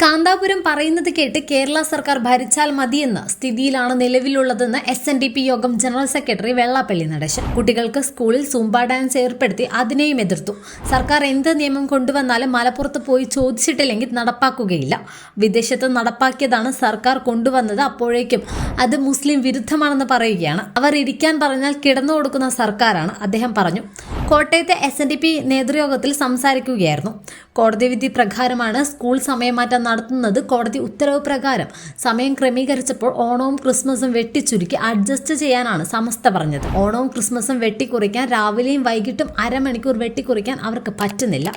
കാന്താപുരം പറയുന്നത് കേട്ട് കേരള സർക്കാർ ഭരിച്ചാൽ മതിയെന്ന സ്ഥിതിയിലാണ് നിലവിലുള്ളതെന്ന് SNDP യോഗം ജനറൽ സെക്രട്ടറി വെള്ളാപ്പള്ളി നടേശൻ. കുട്ടികൾക്ക് സ്കൂളിൽ സൂംബ ഡാൻസ് ഏർപ്പെടുത്തി അതിനെയും എതിർത്തു. സർക്കാർ എന്ത് നിയമം കൊണ്ടുവന്നാലും മലപ്പുറത്ത് പോയി ചോദിച്ചിട്ടില്ലെങ്കിൽ നടപ്പാക്കുകയില്ല. വിദേശത്ത് നടപ്പാക്കിയതാണ് സർക്കാർ കൊണ്ടുവന്നത്, അപ്പോഴേക്കും അത് മുസ്ലിം വിരുദ്ധമാണെന്ന് പറയുകയാണ്. അവർ ഇരിക്കാൻ പറഞ്ഞാൽ കിടന്നു കൊടുക്കുന്ന സർക്കാരാണ്, അദ്ദേഹം പറഞ്ഞു. കോട്ടയത്തെ SNDP നേതൃയോഗത്തിൽ സംസാരിക്കുകയായിരുന്നു. കോടതി വിധി പ്രകാരമാണ് സ്കൂൾ സമയമാറ്റം നടത്തുന്നത്. കോടതി ഉത്തരവ് പ്രകാരം സമയം ക്രമീകരിച്ചപ്പോൾ ഓണവും ക്രിസ്മസും വെട്ടിച്ചുരുക്കി അഡ്ജസ്റ്റ് ചെയ്യാനാണ് സമസ്ത പറഞ്ഞത്. ഓണവും ക്രിസ്മസും വെട്ടിക്കുറിക്കാൻ രാവിലെയും വൈകിട്ടും അരമണിക്കൂർ വെട്ടിക്കുറിക്കാൻ അവർക്ക് പറ്റുന്നില്ല.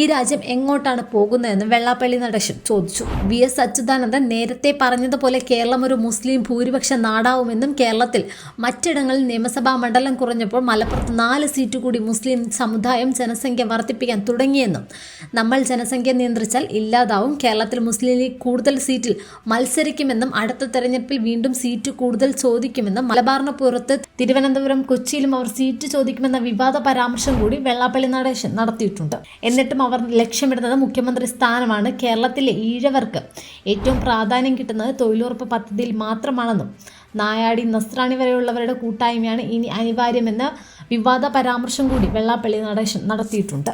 ഈ രാജ്യം എങ്ങോട്ടാണ് പോകുന്നതെന്ന് വെള്ളാപ്പള്ളി നടേശൻ ചോദിച്ചു. VS അച്യുതാനന്ദൻ നേരത്തെ പറഞ്ഞതുപോലെ കേരളം ഒരു മുസ്ലിം ഭൂരിപക്ഷ നാടാവുമെന്നും കേരളത്തിൽ മറ്റിടങ്ങളിൽ നിയമസഭാ മണ്ഡലം കുറഞ്ഞപ്പോൾ മലപ്പുറത്ത് 4 സീറ്റ് കൂടി മുസ്ലിം സമുദായം ജനസംഖ്യ വർദ്ധിപ്പിക്കാൻ തുടങ്ങിയെന്നും നമ്മൾ ജനസംഖ്യ നിയന്ത്രിച്ചാൽ ഇല്ലാതാവും. കേരളത്തിൽ മുസ്ലിം ലീഗ് കൂടുതൽ സീറ്റിൽ മത്സരിക്കുമെന്നും അടുത്ത തെരഞ്ഞെടുപ്പിൽ വീണ്ടും സീറ്റ് കൂടുതൽ ചോദിക്കുമെന്നും മലബാറിന് പുറത്ത് തിരുവനന്തപുരം, കൊച്ചിയിലും അവർ സീറ്റ് ചോദിക്കുമെന്ന വിവാദ പരാമർശം കൂടി വെള്ളാപ്പള്ളി നടേശൻ നടത്തിയിട്ടുണ്ട്. എന്നിട്ടും അവർ ലക്ഷ്യമിടുന്നത് മുഖ്യമന്ത്രി സ്ഥാനമാണ്. കേരളത്തിലെ ഈഴവർക്ക് ഏറ്റവും പ്രാധാന്യം കിട്ടുന്നത് തൊഴിലുറപ്പ് പദ്ധതിയിൽ മാത്രമാണെന്നും നായാടി, നസ്രാണി വരെയുള്ളവരുടെ കൂട്ടായ്മയാണ് ഇനി അനിവാര്യമെന്ന വിവാദ പരാമർശം കൂടി വെള്ളാപ്പള്ളി നടേശൻ നടത്തിയിട്ടുണ്ട്.